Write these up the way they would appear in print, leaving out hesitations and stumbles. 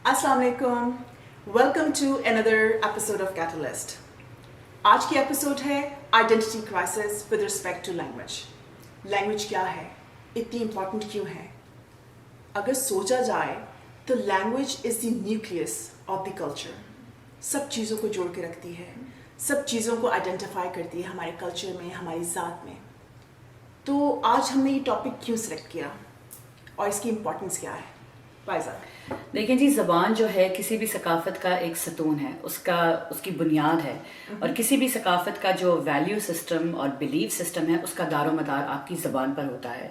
السلام علیکم. Welcome to another episode of catalyst. آج کی ایپیسوڈ ہے identity crisis with respect to language. Language کیا ہے, اتنی امپورٹنٹ کیوں ہے؟ اگر سوچا جائے تو language is the nucleus of the culture. سب چیزوں کو جوڑ کے رکھتی ہے, سب چیزوں کو آئیڈینٹیفائی کرتی ہے ہمارے کلچر میں, ہماری ذات میں. تو آج ہم نے یہ ٹاپک کیوں سلیکٹ کیا اور اس کی امپورٹنس کیا ہے؟ فائزہ. دیکھیں جی, زبان جو ہے کسی بھی ثقافت کا ایک ستون ہے, اس کی بنیاد ہے, اور کسی بھی ثقافت کا جو ویلیو سسٹم اور بلیف سسٹم ہے اس کا دار و مدار آپ کی زبان پر ہوتا ہے.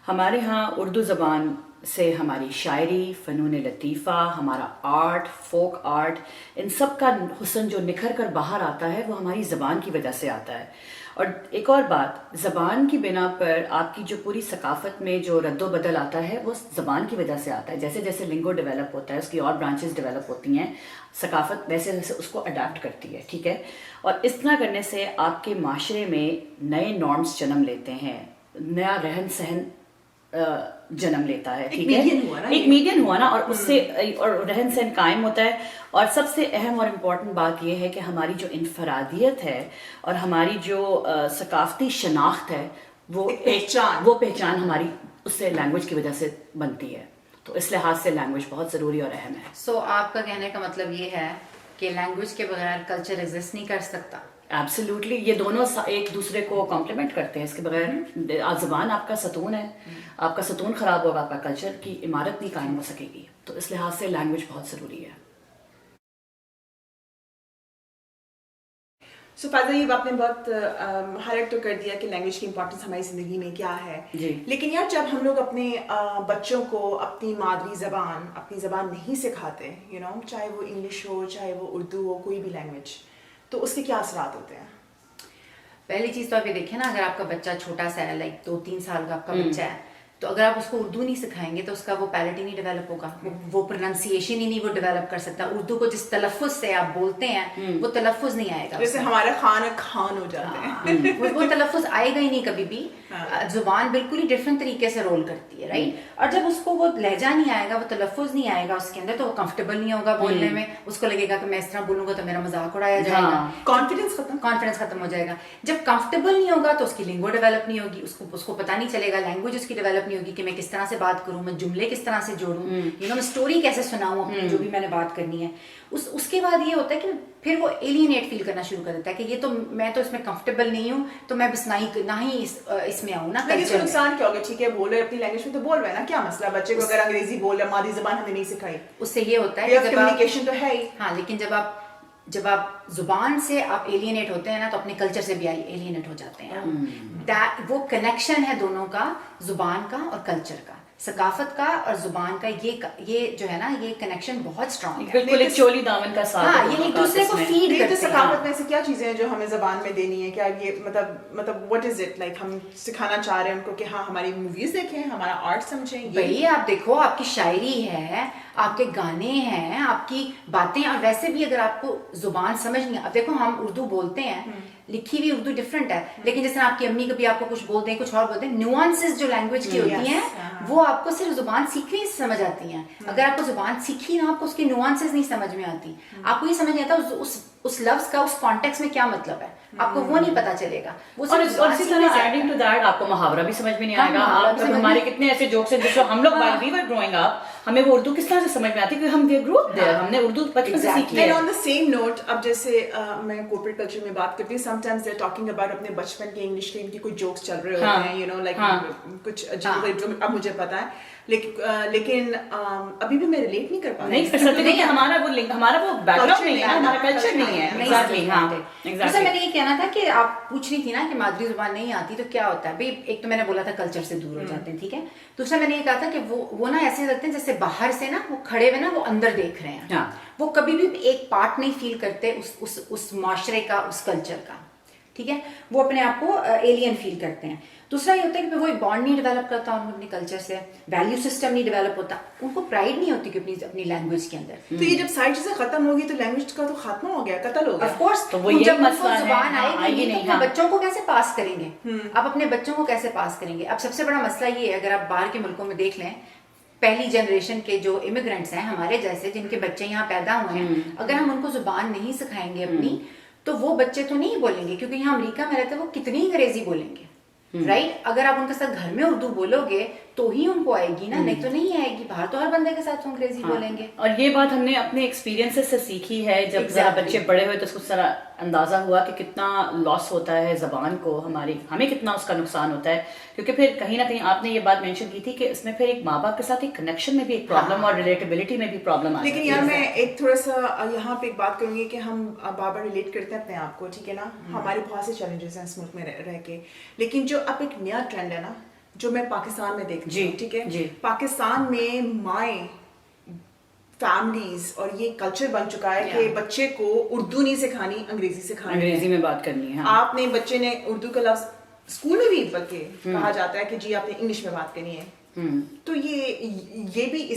ہمارے ہاں اردو زبان سے ہماری شاعری, فنون لطیفہ, ہمارا آرٹ, فوک آرٹ, ان سب کا حسن جو نکھر کر باہر آتا ہے وہ ہماری زبان کی وجہ سے آتا ہے. اور ایک اور بات, زبان کی بنا پر آپ کی جو پوری ثقافت میں جو رد و بدل آتا ہے وہ زبان کی وجہ سے آتا ہے. جیسے جیسے لنگو ڈیولپ ہوتا ہے, اس کی اور برانچز ڈیولپ ہوتی ہیں, ثقافت ویسے ویسے اس کو اڈاپٹ کرتی ہے. ٹھیک ہے, اور اس طرح کرنے سے آپ کے معاشرے میں نئے نارمز جنم لیتے ہیں, نیا رہن سہن جنم لیتا ہے. ٹھیک ہے, ایک میڈین ہوا نا, اور اس سے اور رہن سہن قائم ہوتا ہے. اور سب سے اہم اور امپورٹنٹ بات یہ ہے کہ ہماری جو انفرادیت ہے اور ہماری جو ثقافتی شناخت ہے وہ پہچان ہماری اس سے لینگویج کی وجہ سے بنتی ہے. تو اس لحاظ سے لینگویج بہت ضروری اور اہم ہے. سو آپ کا کہنے کا مطلب یہ ہے کہ لینگویج کے بغیر کلچر ایگزسٹ نہیں کر سکتا؟ ایبسلیوٹلی, یہ دونوں ایک دوسرے کو کمپلیمنٹ کرتے ہیں. اس کے بغیر زبان آپ کا ستون ہے, آپ کا ستون خراب ہوگا, آپ کا کلچر کی عمارت نہیں قائم ہو سکے گی. تو اس لحاظ سے لینگویج بہت ضروری ہے. سو فائزہ, یہ آپ نے بہت ہائی لائٹ تو کر دیا کہ لینگویج کی امپورٹنس ہماری زندگی میں کیا ہے. جی, لیکن یار جب ہم لوگ اپنے بچوں کو اپنی مادری زبان, اپنی زبان نہیں سکھاتے, چاہے وہ انگلش ہو, چاہے وہ اردو ہو, کوئی بھی لینگویج, تو اس کے کیا اثرات ہوتے ہیں؟ پہلی چیز تو آپ یہ دیکھیں نا, اگر آپ کا بچہ چھوٹا سا ہے, لائک 2-3 سال کا آپ کا بچہ ہے, تو اگر آپ اس کو اردو نہیں سکھائیں گے تو اس کا وہ پیلٹ ہی نہیں ڈیولپ ہوگا, وہ پروننسیشن ہی نہیں وہ ڈیولپ کر سکتا. اردو کو جس تلفظ سے آپ بولتے ہیں وہ تلفظ نہیں آئے گا. جیسے ہمارے خان ہو جاتے ہیں, وہ تلفظ آئے گا ہی نہیں کبھی بھی. زبان بالکل ہی ڈفرینٹ طریقے سے رول کرتی ہے, رائٹ. اور جب اس کو وہ لہجہ نہیں آئے گا, وہ تلفظ نہیں آئے گا اس کے اندر, تو وہ کمفرٹیبل نہیں ہوگا بولنے میں. اس کو لگے گا کہ میں اس طرح بولوں گا تو میرا مذاق اڑایا جائے گا, کانفیڈنس ختم ہو جائے گا. جب کمفرٹیبل نہیں ہوگا تو اس کی لنگو ڈیولپ نہیں ہوگی, اس کو پتہ نہیں چلے گا, لینگویج اس کی ڈیولپ نہیں ہوگی کہ میں کس طرح سے بات کروں, میں جملے کس طرح سے جوڑوں, میں اسٹوری کیسے سناؤں اپنی جو بھی میں نے بات کرنی ہے. اس کے بعد یہ ہوتا ہے کہ پھر وہ ایلینیٹ فیل کرنا شروع کر دیتا ہے کہ یہ تو میں تو اس میں کمفرٹیبل نہیں ہوں, تو میں بس نہ ہی اس میں آؤں نا. اس کا نقصان کیا ہوگا؟ ٹھیک ہے, بول رہے اپنی لینگویج میں تو بول رہے ہیں نا, کیا مسئلہ؟ بچے کو اگر انگریزی بول رہے, مادری زبان ہم نے نہیں سکھائی, اس سے یہ ہوتا ہے کہ کمیونیکیشن تو ہے ہی. ہاں, لیکن جب آپ زبان سے آپ ایلینیٹ ہوتے ہیں نا, تو اپنے کلچر سے بھی ایلینیٹ ہو جاتے ہیں. وہ کنیکشن ہے دونوں کا, زبان کا اور کلچر کا, ثقافت کا اور زبان کا. یہ جو ہے نا, یہ کنیکشن بہت اسٹرانگ ہے, بالکل ایک چولی دامن کا ساتھ. ہاں, یہ ایک دوسرے کو فیڈ کرتے ہیں. ثقافت میں ایسی کیا چیزیں ہیں جو ہمیں زبان میں دینی ہے؟ کیا یہ مطلب واٹ از اٹ لائک ہم سکھانا چاہ رہے ہیں ان کو کہ ہاں ہماری موویز دیکھیں, ہمارا آرٹ سمجھیں؟ بھائی آپ دیکھو, آپ کی شاعری ہے, آپ کے گانے ہیں, آپ کی باتیں. اور ویسے بھی اگر آپ کو زبان سمجھ نہیں, اب دیکھو ہم اردو بولتے ہیں, لکھی ہوئی اردو ڈفرینٹ ہے, لیکن جیسے آپ کی امی کبھی آپ کو کچھ بول دیں, کچھ اور بولتے ہیں, نیوانسز جو لینگویج کی ہوتی ہیں وہ آپ کو صرف زبان سیکھنے سے سمجھ آتی ہیں. اگر آپ کو زبان سیکھی نا, آپ کو اس کی نیوانسز نہیں سمجھ میں آتی, آپ کو یہ سمجھ نہیں آتا اس لفظ کا اس کانٹیکس میں کیا مطلب ہے, آپ کو وہ نہیں پتا چلے گا. اور اسی طرح ایڈنگ ٹو دیٹ آپ کو محاورہ بھی سمجھ میں نہیں آئے گا. ہمارے کتنے ایسے جوکس ہیں جس کو ہم لوگ while we were growing up ہمیں وہ اردو کس طرح سے سمجھ میں آتی ہے کیونکہ ہم we grew up there, ہم نے اردو بچپن سے سیکھی ہے. And on the same note, اب جیسے میں کورپوریٹ کلچر میں بات کرتی ہوں, sometimes they're talking about اپنے بچپن کے انگلش کے ان کی کوئی جوکس چل رہے ہوتے ہیں, like کچھ عجیب جو اب مجھے پتا ہے, لیکن ابھی بھی میں ریلیٹ نہیں کر پا رہی. نہیں کر سکتے کہ ہمارا وہ بیک گراؤنڈ نہیں ہے, ہمارا کلچر نہیں ہے. جیسے میں نے یہ کہنا تھا کہ آپ پوچھ رہی تھی نا کہ مادری زبان نہیں آتی تو کیا ہوتا ہے. بھائی ایک تو میں نے بولا تھا کلچر سے دور ہو جاتے ہیں, ٹھیک ہے. دوسرا میں نے یہ کہا تھا کہ وہ نا ایسے لگتے ہیں جیسے باہر سے نا وہ کھڑے ہوئے نا وہ اندر دیکھ رہے ہیں, وہ کبھی بھی ایک پارٹ نہیں فیل کرتے اس معاشرے کا, اس کلچر کا, ٹھیک ہے. وہ اپنے آپ کو ایلین فیل کرتے ہیں. دوسرا یہ ہوتا ہے کہ وہ بانڈ نہیں ڈیولپ کرتا ان اپنے کلچر سے, ویلیو سسٹم نہیں ڈیولپ ہوتا, ان کو پرائڈ نہیں ہوتی کہ اپنی لینگویج کے اندر. تو یہ جب ساری چیزیں ختم ہوگی تو لینگویج کا تو خاتمہ ہو گیا, قتل ہو گیا. آف کورس, جب ان کو زبان آئے گی تو بچوں کو کیسے پاس کریں گے, آپ اپنے بچوں کو کیسے پاس کریں گے. اب سب سے بڑا مسئلہ یہ ہے, اگر آپ باہر کے ملکوں میں دیکھ لیں, پہلی جنریشن کے جو امیگرینٹس ہیں ہمارے جیسے جن کے بچے یہاں پیدا ہوئے ہیں, اگر ہم ان کو زبان نہیں سکھائیں گے اپنی تو وہ بچے تو نہیں بولیں گے, کیونکہ یہاں امریکہ میں رہتے ہیں وہ کتنی انگریزی بولیں گے, رائٹ. اگر آپ ان کے ساتھ گھر میں اردو بولو گے تو ہی ان کو آئے گی نا, نہیں تو نہیں آئے گی. باہر تو ہر بندے کے ساتھ انگریزی بولیں گے. اور یہ بات ہم نے اپنے ایکسپیرینس سے سیکھی ہے, جب ذرا بچے بڑے ہوئے تو اس کو ذرا اندازہ ہوا کہ کتنا لاس ہوتا ہے زبان کو, ہمیں کتنا اس کا نقصان ہوتا ہے, کیونکہ پھر کہیں نہ کہیں آپ نے یہ بات مینشن کی تھی کہ اس میں پھر ایک ماں باپ کے ساتھ ایک کنیکشن میں بھی ایک پرابلم اور ریلیٹیبلٹی میں بھی پرابلم آتی ہے. لیکن یار میں ایک تھوڑا سا یہاں پہ ایک بات کروں گی کہ ہم بار بار ریلیٹ کرتے ہیں اپنے آپ کو, ٹھیک ہے نا, ہمارے بہت سے چیلنجز ہیں اس ملک میں رہ کے, لیکن جو اب ایک نیا ٹرینڈ ہے نا جو میں پاکستان میں دیکھتی ہوں, ٹھیک ہے, پاکستان میں مائیں فیملیز اور یہ کلچر بن چکا ہے کہ بچے کو اردو نہیں سکھانی, انگریزی سکھانی, انگریزی میں بات کرنی ہے. آپ نے بچے نے اردو کا لفظ اسکول میں بھی بلکہ کہا جاتا ہے کہ جی آپ نے انگلش میں بات کرنی ہے, تو یہ بھی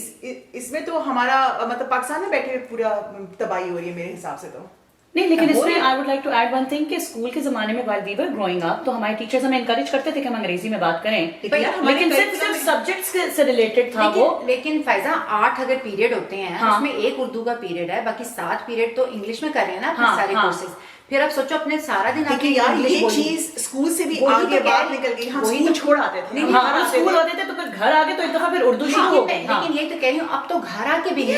اس میں تو ہمارا مطلب پاکستان میں بیٹھے پورا تباہی ہو رہی ہے میرے حساب سے. تو نہیں, لیکن اس میں I would like to add one thing کہ اسکول کے زمانے میں while we were growing up تو ہمارے ٹیچرز ہمیں انکریج کرتے تھے کہ ہم انگریزی میں بات کریں, لیکن صرف سبجیکٹس سے ریلیٹڈ تھا وہ. لیکن فائزہ 8 اگر پیریڈ ہوتے ہیں اس میں ایک اردو کا پیریڈ ہے, باقی 7 پیریڈ تو انگلش میں کر رہے ہیں نا اپنے سارے کورسز. پھر آپ سوچو اپنے سارا دن آپ یار یہ چیز اسکول سے بھی آگے بات نکل گئی, ہم اسکول چھوڑ آتے تھے, اسکول ہوتے تھے تو پھر گھر آگے تو ایک دفعہ پھر اردو شروع ہو گئی. لیکن یہی تو کہہ رہی ہوں اب تو گھر آ کے بھی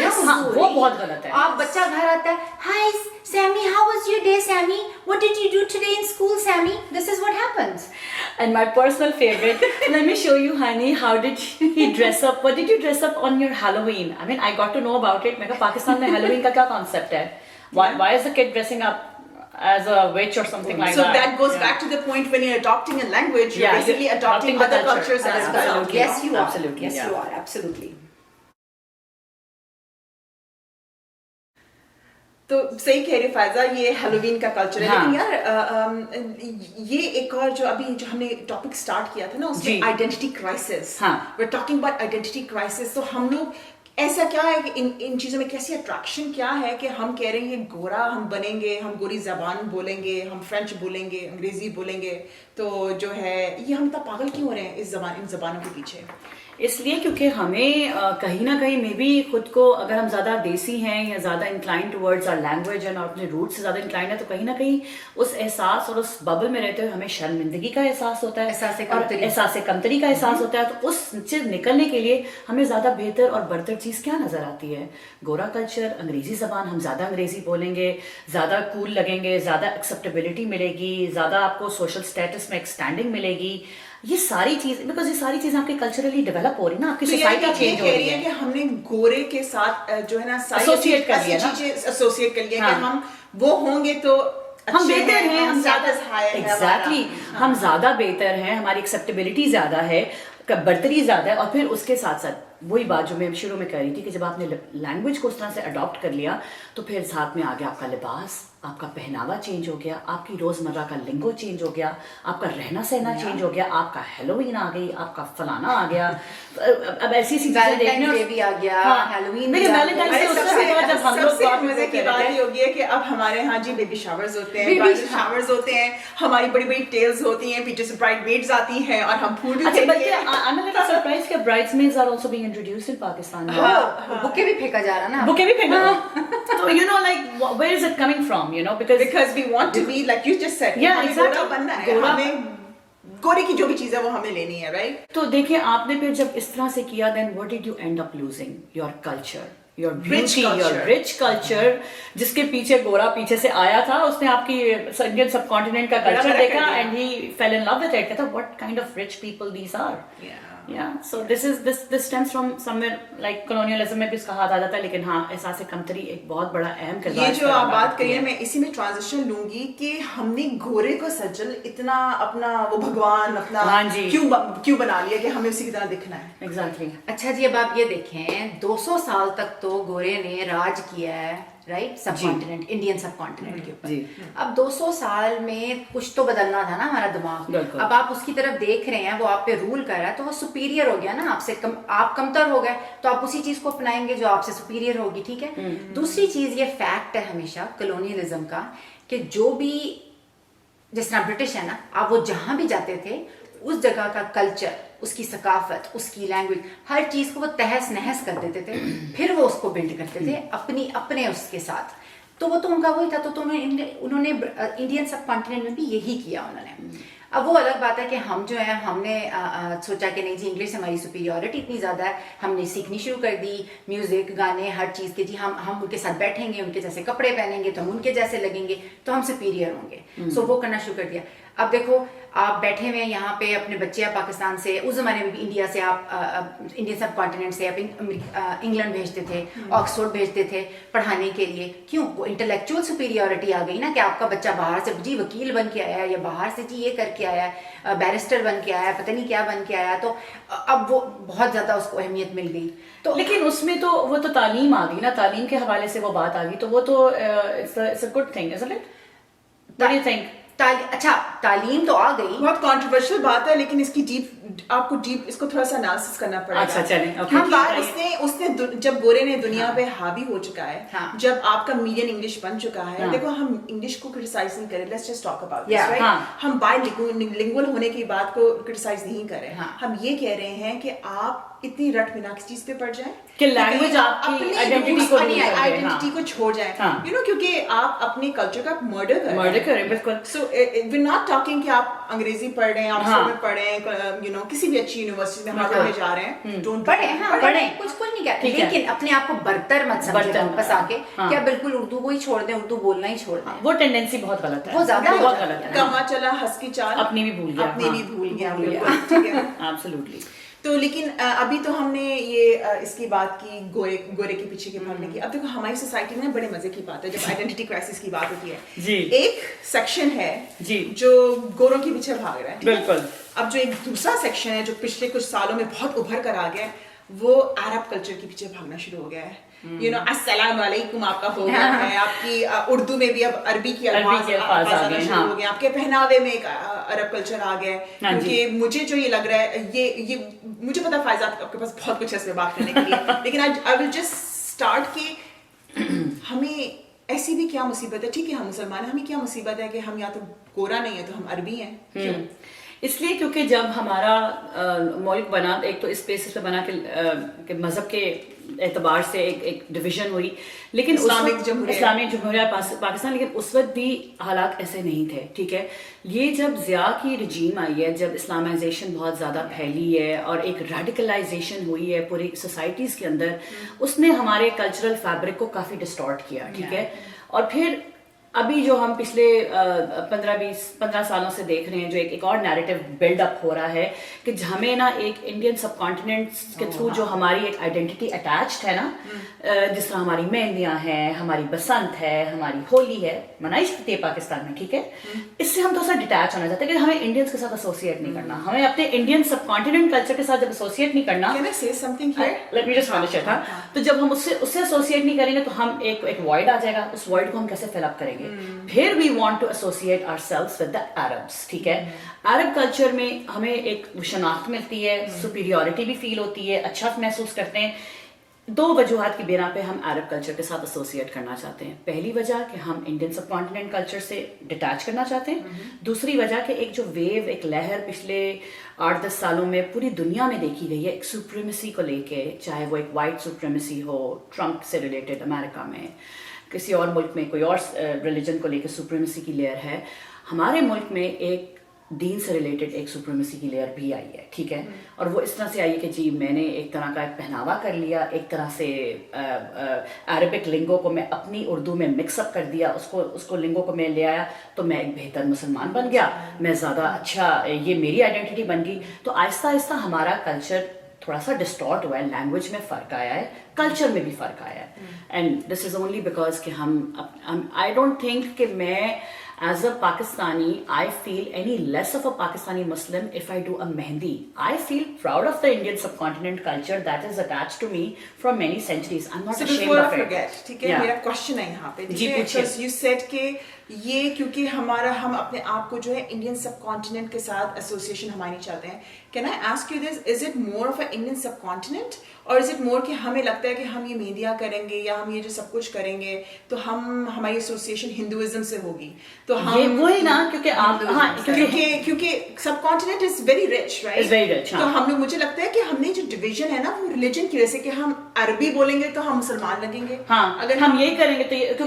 وہ بہت غلط ہے. آپ بچہ گھر آتا ہے, high Sammy, how was your day, Sammy? What did you do today in school, Sammy? This is what happens. And my personal favorite, let me show you, honey, how did he dress up? What did you dress up on your Halloween? I mean, I got to know about it. Main kaha Pakistan mein Halloween ka kya concept hai? Why is the kid dressing up as a witch or something like that? So that goes back to the point when you're adopting a language, you're basically adopting other cultures as well. Yes, you are. Absolutely. Yes, you are. Absolutely. تو صحیح کہہ رہی فائزہ, یہ Halloween کا culture ہے. لیکن یار یہ ایک اور جو ابھی جو ہم نے ٹاپک سٹارٹ کیا تھا نا اس میں identity crisis, we are talking about identity crisis. تو ہم لوگ ایسا کیا ہے کہ ان چیزوں میں کیسی اٹریکشن کیا ہے کہ ہم کہہ رہے ہیں یہ گورا ہم بنیں گے, ہم گوری زبان بولیں گے, ہم فرینچ بولیں گے, انگریزی بولیں گے, تو جو ہے یہ ہم اتنا پاگل کیوں ہو رہے ہیں ان زبانوں کے پیچھے؟ اس لیے کیونکہ ہمیں کہیں نہ کہیں میں بھی خود کو, اگر ہم زیادہ دیسی ہیں یا زیادہ انکلائن ٹورڈز آر لینگویج اور اپنے روٹ سے زیادہ انکلائن ہے, تو کہیں نہ کہیں اس احساس اور اس ببل میں رہتے ہوئے ہمیں شرمندگی کا احساس ہوتا ہے, احساس کمتری کا احساس ہوتا ہے. تو اس سے نکلنے کے لیے ہمیں زیادہ بہتر اور برتر چیز کیا نظر آتی ہے؟ گورا کلچر, انگریزی زبان, ہم زیادہ انگریزی بولیں گے, زیادہ کول لگیں گے, زیادہ ایکسیپٹیبلٹی ملے گی, زیادہ آپ کو سوشل اسٹیٹس میں ایک اسٹینڈنگ ملے گی. یہ ساری چیز بیکاز یہ ساری چیزیں آپ کے کلچرلی ڈیولپ ہو رہی نا, آپ کی سوسائٹی چینج ہو رہی ہے کہ ہم نے گورے کے ساتھ جو ہے نا ایسوسیٹ کر لیا, ایسوسیٹ کر لیا کہ ہم وہ ہوں گے تو ہم بہتر ہیں, ہم زیادہ ایگزیکٹلی ہم زیادہ بہتر ہیں, ہماری ایکسیپٹیبلٹی زیادہ ہے, برتری زیادہ ہے. اور پھر اس کے ساتھ ساتھ وہی بات جو میں شروع میں کہہ رہی تھی کہ جب آپ نے لینگویج کو اس طرح سے اڈاپٹ کر لیا تو پھر ساتھ میں آ گیا آپ کا لباس, آپ کا پہناوا چینج ہو گیا, آپ کی روزمرہ کا لنگو چینج ہو گیا, آپ کا رہنا سہنا چینج ہو گیا, آپ کا ہیلووین آ گئی, آپ کا فلانا آ گیا. اب ایسی سی چیزیں دیکھنے بھی آ گیا, ہیلووین سب سے مزے کی بات یہ ہوگی ہے کہ اب ہمارے ہاں جی بیبی شاورز ہوتے ہیں, برائڈل شاورز ہوتے ہیں, ہماری بڑی بڑی ٹیلز ہوتی ہیں, پیچھے سے برائڈ میڈز آتی ہیں اور ہم پھول بھی بلکہ I'm a little surprised کہ bridesmaids are also being introduced in Pakistan. بکے بھی پھینکا جا رہا نا, بکے بھی پھینکا. So you know like where is it coming from, you know, because we want to be like you just said, yeah, exactly. گورا بننا ہے, ہمیں گورے کی جو بھی چیز ہے وہ ہمیں لینی ہے, رائٹ. تو دیکھیں آپ نے پھر جب اس طرح سے کیا then what did you end up losing? Your culture, your beauty, your rich culture, جس کے پیچھے گورا پیچھے سے آیا تھا, اس نے آپ کی انڈین سب کانٹیننٹ کا کلچر دیکھا and he fell in love with it. کہتا what kind of rich people these are. Yeah, so this stems from somewhere like colonialism میں بھی اس کا ہاتھ آ جاتا ہے, لیکن ہاں احساس کمتری ایک بہت بڑا اہم کردار. یہ جو آپ بات کریے میں اسی میں ٹرانزیشن لوں گی کہ ہم نے گورے کو سجل اتنا اپنا وہ بھگوان اپنا کیوں بنا لیا کہ ہمیں اسی کی طرح دکھنا ہے. ایگزیکٹلی. اچھا جی اب آپ یہ دیکھیں 200 سال تک تو گورے نے راج کیا ہے, رائٹ, سب کانٹیننٹ, انڈین سب کانٹیننٹ کے اوپر. اب 200 سال میں کچھ تو بدلنا تھا نا ہمارا دماغ. اب آپ اس کی طرف دیکھ رہے ہیں, وہ آپ پہ رول کر رہا ہے, تو وہ سپیریئر ہو گیا نا آپ سے, آپ کمتر ہو گئے تو آپ اسی چیز کو اپنائیں گے جو آپ سے سپیریئر ہوگی, ٹھیک ہے. دوسری چیز یہ فیکٹ ہے ہمیشہ کلونیلزم کا کہ جو بھی جس طرح برٹش ہے نا, آپ وہ جہاں بھی جاتے تھے اس جگہ کا کلچر، اس کی ثقافت، اس کی لینگویج، ہر چیز کو وہ تہس نہس کر دیتے تھے، پھر وہ اس کو بلڈ کرتے تھے اپنے اس کے ساتھ. تو وہ تو ان کا وہی تھا. تو انہوں نے انڈین سب کانٹیننٹ میں بھی یہی کیا انہوں نے. اب وہ الگ بات ہے کہ ہم جو ہے ہم نے سوچا کہ نہیں جی انگلش ہماری سپیریورٹی اتنی زیادہ ہے، ہم نے سیکھنی شروع کر دی، میوزک گانے ہر چیز کے. جی ہم ان کے ساتھ بیٹھیں گے، ان کے جیسے کپڑے پہنیں گے تو ہم ان کے جیسے لگیں گے تو ہم سپیریئر ہوں گے. سو وہ کرنا شروع کر دیا. اب دیکھو آپ بیٹھے ہوئے ہیں یہاں پہ، اپنے بچے آپ پاکستان سے، اس زمانے میں بھی انڈیا سے آپ انڈین سب کانٹیننٹ سے آپ انگلینڈ بھیجتے تھے، آکسفورڈ بھیجتے تھے پڑھانے کے لیے. کیوں؟ وہ انٹلیکچوئل سپیریورٹی آ گئی نا کہ آپ کا بچہ باہر سے جی وکیل بن کے آیا ہے، یا باہر سے جی یہ کر کے آیا ہے، بیرسٹر بن کے آیا ہے، پتہ نہیں کیا بن کے آیا. تو اب وہ بہت زیادہ اس کو اہمیت مل گئی. تو لیکن اس میں تو وہ تو تعلیم آ گئی نا، تعلیم کے حوالے سے وہ بات آ گئی، تو وہ تو it's a good thing isn't it? What do you think? اچھا تعلیم تو آ گئی. بہت کانٹروورشل بات ہے، لیکن اس کی آپ کو اس کو تھوڑا سا انالیسس کرنا پڑے گا. اچھا چلیں. اس نے جب گورے نے دنیا پہ حاوی ہو چکا ہے، جب آپ کا میڈین انگلش بن چکا ہے. دیکھو ہم انگلش کو کرٹیسائز نہیں کریں، let's just talk about this right. ہم بائی لنگوئل ہونے کی بات کو کرٹیسائز نہیں کر رہے. ہم یہ کہہ رہے ہیں کہ آپ اتنی رٹ منا کس چیز پہ پڑ جائیں کہ لینگویج آپ کی آئیڈینٹی کو چھوڑ جائیں، یو نو، کیونکہ آپ اپنے کلچر کا مرڈر کر رہے ہیں. بالکل. سو وی ناٹ ٹاکنگ کہ آپ انگریزی پڑھ رہے ہیں، آکسفورڈ میں پڑھ رہے ہیں، یو نو کسی بھی اچھی یونیورسٹی میں ہارورڈ میں جا رہے ہیں، پڑھیں کچھ نہیں کہتے، لیکن اپنے آپ کو برتر مت سمجھیں واپس آ کے کیا بالکل اردو کو ہی چھوڑ دیں، اردو بولنا ہی چھوڑ دیں. وہ ٹینڈنسی بہت غلط ہے، وہ زیادہ بہت غلط ہے. کما چلا ہنس کی چال اپنی بھی بھول گیا. ٹھیک ہے. ایبسلیوٹلی. تو لیکن ابھی تو ہم نے یہ اس کی بات کی گورے کے پیچھے کے بھاگنے کی. اب دیکھو ہماری سوسائٹی میں بڑے مزے کی بات ہے جب آئیڈینٹی کرائسس کی بات ہوتی ہے. جی. ایک سیکشن ہے جو گوروں کے پیچھے بھاگ رہا ہے. بالکل. اب جو ایک دوسرا سیکشن ہے جو پچھلے کچھ سالوں میں بہت ابھر کر آ گیا ہے، وہ عرب کلچر کے پیچھے بھاگنا شروع ہو گیا ہے. یو نو السلام علیکم آپ کا ہو گیا ہے، آپ کی اردو میں بھی اب عربی کے الفاظ آنا شروع ہو گئے، آپ کے پہناوے میں ایک عرب کلچر آ گیا ہے. کیونکہ مجھے جو یہ لگ رہا ہے، یہ مجھے پتا فائزہ آپ کے پاس بہت کچھ ہے اس میں بات کرنے کے لیے، لیکن آئی ول جسٹ اسٹارٹ کہ ہمیں ایسی بھی کیا مصیبت ہے. ٹھیک ہے ہم مسلمان ہیں، ہمیں کیا مصیبت ہے کہ ہم یا تو گورا نہیں ہے تو ہم عربی ہیں. کیوں؟ اس لیے کیونکہ جب ہمارا ملک بنا، ایک تو اس بیسس پہ بنا کہ مذہب کے اعتبار سے ایک ڈویژن ہوئی، لیکن اسلامک جمہوریہ پاکستان، لیکن اس وقت بھی حالات ایسے نہیں تھے. ٹھیک ہے. یہ جب ضیاء کی رجیم آئی ہے، جب اسلامائزیشن بہت زیادہ پھیلی ہے اور ایک ریڈیکلائزیشن ہوئی ہے پوری سوسائٹیز کے اندر، اس نے ہمارے کلچرل فیبرک کو کافی ڈسٹارٹ کیا. ٹھیک ہے. اور پھر ابھی جو ہم پچھلے 15 سالوں سے دیکھ رہے ہیں، جو ایک اور نیریٹو بلڈ اپ ہو رہا ہے کہ ہمیں نا ایک انڈین سب کانٹیننٹ کے تھرو جو ہماری ایک آئیڈینٹی اٹیچڈ ہے نا، جس طرح ہماری مہندیاں ہیں، ہماری بسنت ہے، ہماری ہولی ہے، منائی جاتی ہے پاکستان میں. ٹھیک ہے. اس سے ہم تھوڑا سا ڈیٹیچ ہونا چاہتے ہیں کہ ہمیں انڈینس کے ساتھ ایسوسیٹ نہیں کرنا، ہمیں اپنے انڈین سب کانٹیننٹ کلچر کے ساتھ جب ایسوسیٹ نہیں کرنا. Let me just finish it. تو جب ہم اس سے ایسوسیٹ نہیں کریں گے تو ہم ایک وائڈ آ جائے گا، اس وائڈ کو ہم کیسے فل اپ کریں گے؟ پھر we want to associate ourselves with the Arabs. ٹھیک ہے. عرب کلچر میں ہمیں ایک شناخت ملتی ہے، سپیریورٹی بھی فیل ہوتی ہے، اچھا محسوس کرتے ہیں. 2 وجوہات کی بنا پہ ہم عرب کلچر کے ساتھ ایسوسیٹ کرنا چاہتے ہیں. پہلی وجہ کہ ہم انڈین سب کانٹیننٹ کلچر سے ڈیٹیچ کرنا چاہتے ہیں. دوسری وجہ کہ ایک جو ویو، ایک لہر پچھلے 8-10 سالوں میں پوری دنیا میں دیکھی گئی ہے، ایک سپریمیسی کو لے کے، چاہے وہ ایک وائٹ سپریمیسی ہو ٹرمپ سے ریلیٹڈ، امریکہ میں کسی اور ملک میں کوئی اور ریلیجن کو لے کے سپریمیسی کی لیئر ہے. ہمارے ملک میں ایک دین سے ریلیٹڈ ایک سپریمیسی کی لیئر بھی آئی ہے. ٹھیک ہے. اور وہ اس طرح سے آئی ہے کہ جی میں نے ایک طرح کا ایک پہناوا کر لیا، ایک طرح سے عربک لنگو کو میں اپنی اردو میں مکس اپ کر دیا، اس کو لنگو کو میں لے آیا تو میں ایک بہتر مسلمان بن گیا، میں زیادہ اچھا، یہ میری آئیڈینٹی بن گئی. تو آہستہ آہستہ ہمارا کلچر تھوڑا سا ڈسٹارٹ ہوا ہے، لینگویج میں فرق آیا ہے، کلچر میں بھی فرق آیا ہے. And this is only because کہ آئی ڈونٹ تھنک کہ میں as a Pakistani I feel any less of a Pakistani Muslim if I do a mehndi. I feel proud of the Indian subcontinent culture that is attached to me from many centuries. I'm not ashamed of it. ٹھیک ہے. میرا question ہے یہاں پہ، you said کہ یہ کیونکہ ہم اپنے آپ کو جو ہے انڈین سب کانٹیننٹ کے ساتھ ایسوسیشن ہماری چاہتے ہیں. Can I ask you this? Is it more of an Indian subcontinent or is it more کہ ہمیں لگتا ہے کہ ہم یہ مہندیاں کریں گے یا ہم یہ جو سب کچھ کریں گے تو ہماری ایسوسیشن ہندوازم سے ہوگی؟ تو یہ وہی نا کیونکہ آپ کیونکہ subcontinent is very rich right. تو ہم لوگ مجھے لگتا ہے کہ ہم نے جو ڈویژن ہے نا وہ ریلیجن کی وجہ سے کہ ہم عربی بولیں گے تو ہم مسلمان لگیں گے. اگر ہم یہی کریں گے تو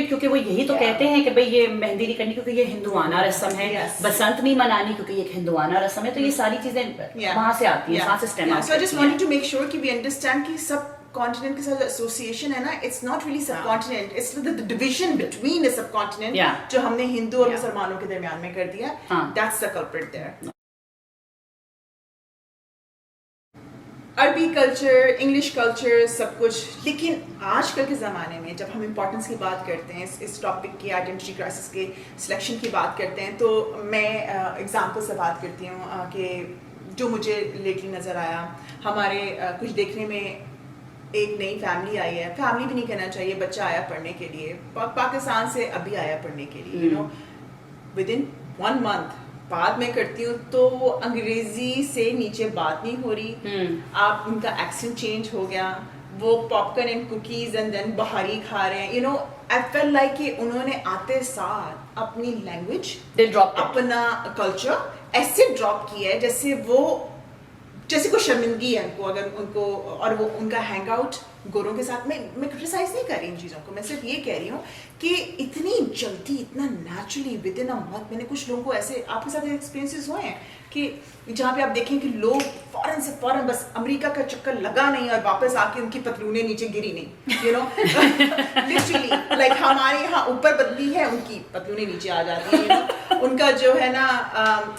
کیونکہ وہ یہی تو کہتے ہیں کہ بھائی یہ مہندی نہیں کرنی کیونکہ یہ ہندوانہ رسم ہے, بسنت نہیں منانی کیونکہ یہ ہندوانہ رسم ہے. تو یہ ساری چیزیں وہاں سے آتی ہیں, وہاں سے اسٹیم آتی ہیں. So I just wanted to make sure کہ we understand کہ سب کانٹیننٹ کے ساتھ ایسوسیشن ہے نا, it's not really subcontinent, it's the division between the subcontinent جو ہم نے ہندو اور مسلمانوں کے درمیان میں کر دیا. That's the culprit there. عربی کلچر, انگلش کلچر, سب کچھ. لیکن آج کل کے زمانے میں جب ہم امپورٹنس کی بات کرتے ہیں, اس ٹاپک کی آئیڈینٹی کرائسس کے سلیکشن کی بات کرتے ہیں, تو میں اگزامپل سے بات کرتی ہوں کہ جو مجھے لیٹلی نظر آیا. ہمارے کچھ دیکھنے میں ایک نئی فیملی آئی ہے, فیملی بھی نہیں کہنا چاہیے, بچہ آیا پڑھنے کے لیے, پاکستان سے ابھی آیا پڑھنے کے لیے, you know within 1 month. بعد میں کرتی ہوں تو وہ انگریزی سے نیچے بات نہیں ہو رہی, آپ ان کا ایکسنٹ چینج ہو گیا, وہ popcorn and cookies and then بہاری کھا رہے ہیں. You know I feel like کہ انہوں نے آتے ساتھ اپنی لینگویج, اپنا کلچر ایسے ڈراپ کیا ہے جیسے کوئی شرمندگی ہے ان کو, اگر ان کو, اور وہ ان کا ہینگ آؤٹ گوروں کے ساتھ. میں کرٹیسائز نہیں کر رہی ان چیزوں کو, میں صرف یہ کہہ رہی ہوں کہ اتنی جلدی, اتنا naturally with in a month. میں نے کچھ لوگوں کو ایسے, آپ کے ساتھ ایکسپیرینسز ہوئے ہیں کہ جہاں پہ آپ دیکھیں کہ لوگ فوراً سے فوراً بس امریکہ کا چکر لگا نہیں اور واپس آ کے ان کی پتلونیں نیچے گری نہیں, یو نو لٹرلی لائک ہمارے یہاں اوپر بدلی ہے, ان کی پتلونیں نیچے آ جاتی ہیں, یو نو ان کا جو ہے نا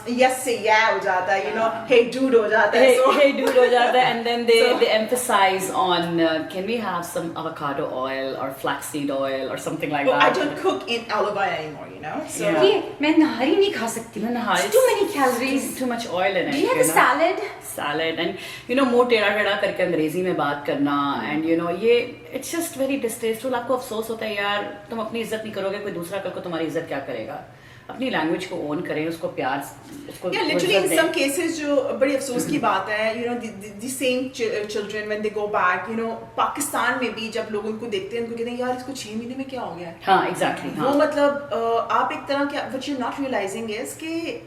یس سے یا ہو جاتا ہے, یو نو hey dude ہو جاتا ہے, hey dude ہو جاتا ہے. And then they emphasize on can we have some avocado oil or flaxseed oil or something like that. I don't cook in olive oil anymore, you know. So میں نہاری نہیں کھا سکتی, too many calories, too much oil in it. Do you have a salad and you know منہ ٹیڑھا ٹیڑھا کر کے انگریزی میں بات کرنا, and you know یہ it's just very distasteful. آپ کو افسوس ہوتا ہے یار, تم اپنی عزت نہیں کرو گے, کوئی دوسرا کل کو تمہاری عزت کیا کرے گا. اپنی لینگویج کو اون کریں, اس کو پیار, اس کو literally in some cases جو بڑی افسوس کی بات ہے, you know the same children when they go back, you know Pakistan میں بھی جب لوگ ان کو دیکھتے ہیں ان کو کہتے ہیں یار اس کو 6 مہینے میں کیا ہو گیا ہے. ہاں ایگزیکٹلی, وہ مطلب آپ ایک طرح کے what you're not realizing is کہ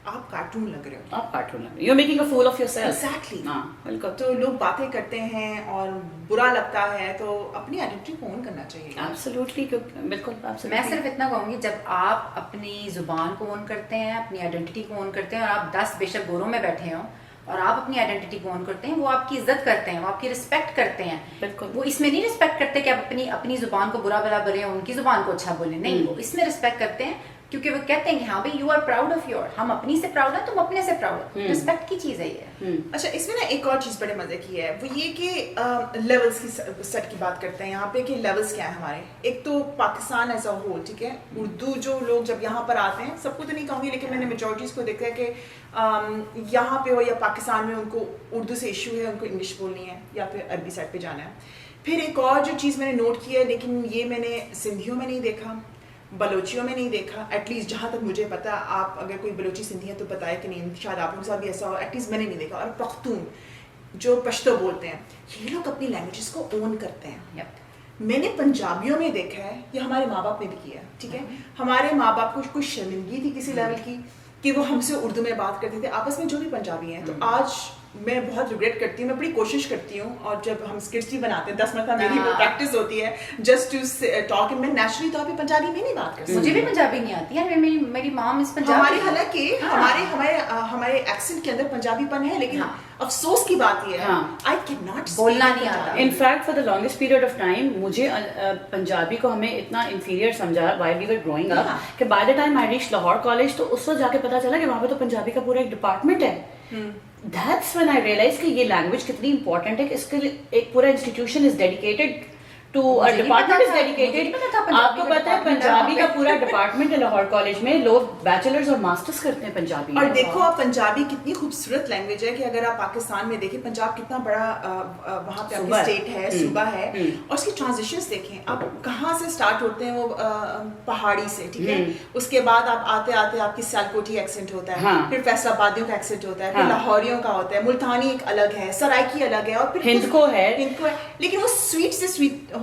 آپ کارٹون لگ رہے ہو, آپ کارٹون لگ رہے ہو, you're making a fool of yourself. Exactly. ہاں بالکل. تو لوگ باتیں کرتے ہیں اور برا لگتا ہے, تو اپنی آئیڈینٹی کو اون کرنا چاہیے. Absolutely, بالکل. میں صرف اتنا کہوں گی, جب آپ اپنی زبان کو اون کرتے ہیں, اپنی آئیڈینٹی کو اون کرتے ہیں, اور آپ 10 بے شک گوروں میں بیٹھے ہوں اور آپ اپنی آئیڈینٹی کو اون کرتے ہیں, وہ آپ کی عزت کرتے ہیں, وہ آپ کی رسپیکٹ کرتے ہیں. بالکل. وہ اس میں نہیں رسپیکٹ کرتے کہ آپ اپنی زبان کو برا بلا بولیں, ان کی زبان کو اچھا بولیں, نہیں, وہ اس میں رسپیکٹ کرتے ہیں کیونکہ وہ کہتے ہیں کہ ہاں بھائی you are proud of your, ہم اپنی سے پراؤڈ ہیں, تم اپنے سے پراؤڈ. رسپیکٹ کی چیز ہے یہ. اچھا, اس میں نا ایک اور چیز بڑے مزے کی ہے, وہ یہ کہ لیولس کی سیٹ کی بات کرتے ہیں یہاں پہ, کہ لیولس کیا ہیں ہمارے. ایک تو پاکستان ایز اے ہول, ٹھیک ہے, اردو جو لوگ جب یہاں پر آتے ہیں, سب کو تو نہیں کہوں گی لیکن میں نے میجورٹیز کو دیکھا ہے کہ یہاں پہ ہو یا پاکستان میں ان کو اردو سے ایشو ہے, ان کو انگلش بولنی ہے یا پھر عربی سائڈ پہ جانا ہے. پھر ایک اور جو چیز میں نے نوٹ کی ہے, لیکن یہ میں نے سندھیوں میں نہیں دیکھا, بلوچیوں میں نہیں دیکھا, ایٹ لیسٹ جہاں تک مجھے پتا, آپ اگر کوئی بلوچی سندھی ہے تو بتائے کہ نہیں, شاید آپ لوگوں کے ساتھ بھی ایسا ہو, ایٹ لیسٹ میں نے نہیں دیکھا. اور پختون جو پشتو بولتے ہیں, یہ لوگ اپنی لینگویجز کو اون کرتے ہیں. میں نے پنجابیوں میں دیکھا ہے, یہ ہمارے ماں باپ نے بھی کیا ہے, ٹھیک ہے, ہمارے ماں باپ کو کچھ شرمندگی تھی کسی لیول کی کہ وہ ہم سے اردو میں بات کرتے تھے آپس میں جو بھی پنجابی ہیں. تو آج میں بہت ریگریٹ کرتی ہوں, میں بڑی کوشش کرتی ہوں, اور جب ہم اسکرپٹ بھی بناتے ہیں 10 مرتبہ میری وہ پریکٹس ہوتی ہے جسٹ ٹو ٹاک, میں نیچرلی طور پہ پنجابی میں نہیں بات کر سکتی. مجھے بھی پنجابی نہیں آتی ہے, میری مام اس پنجابی, حالانکہ ہمارے ایکسنٹ کے اندر پنجابی پن ہے, لیکن افسوس کی بات یہ ہے آئی کین ناٹ بولنا نہیں آتا. In fact for the longest period of time مجھے پنجابی کو ہمیں اتنا انفیریئر سمجھا while we were growing up کہ by the time I reach Lahore college, تو اس وقت جا کے پتا چلا کہ وہاں پہ تو پنجابی کا پورا ایک ڈپارٹمنٹ ہے. That's when I realized کہ یہ لینگویج کتنی امپورٹنٹ ہے, کہ اس کے لیے ایک پورا institution is dedicated to department is dedicated. آپ کو پتا ہے پنجابی کا پورا ڈپارٹمنٹ ہے لاہور کالج میں, لوگ بیچلرز اور ماسٹرز کرتے ہیں پنجابی. اور دیکھو آپ پنجابی کتنی خوبصورت لینگویج ہے, کہ اگر آپ پاکستان میں دیکھیں پنجاب کتنا بڑا وہاں پہ آپ کی اسٹیٹ ہے, صوبہ ہے, اور اس کی ٹرانزیشنز دیکھیں آپ, کہاں سے اسٹارٹ ہوتے ہیں وہ پہاڑی سے, ٹھیک ہے, اس کے بعد آپ آتے آتے آپ کی سیالکوٹی ایکسنٹ ہوتا ہے, پھر فیصل آبادیوں کا ایکسنٹ ہوتا ہے, پھر لاہوریوں کا ہوتا ہے, ملتانی ایک الگ ہے, سرائکی الگ ہے, اور پھر ہند کو ہے, لیکن وہ سویٹ سے sweet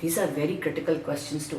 These are very critical questions to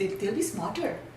they'll be smarter.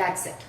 That's it.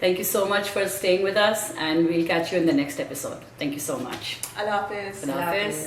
Thank you so much for staying with us, and we'll catch you in the next episode. Thank you so much. Allah Hafiz. Allah Hafiz.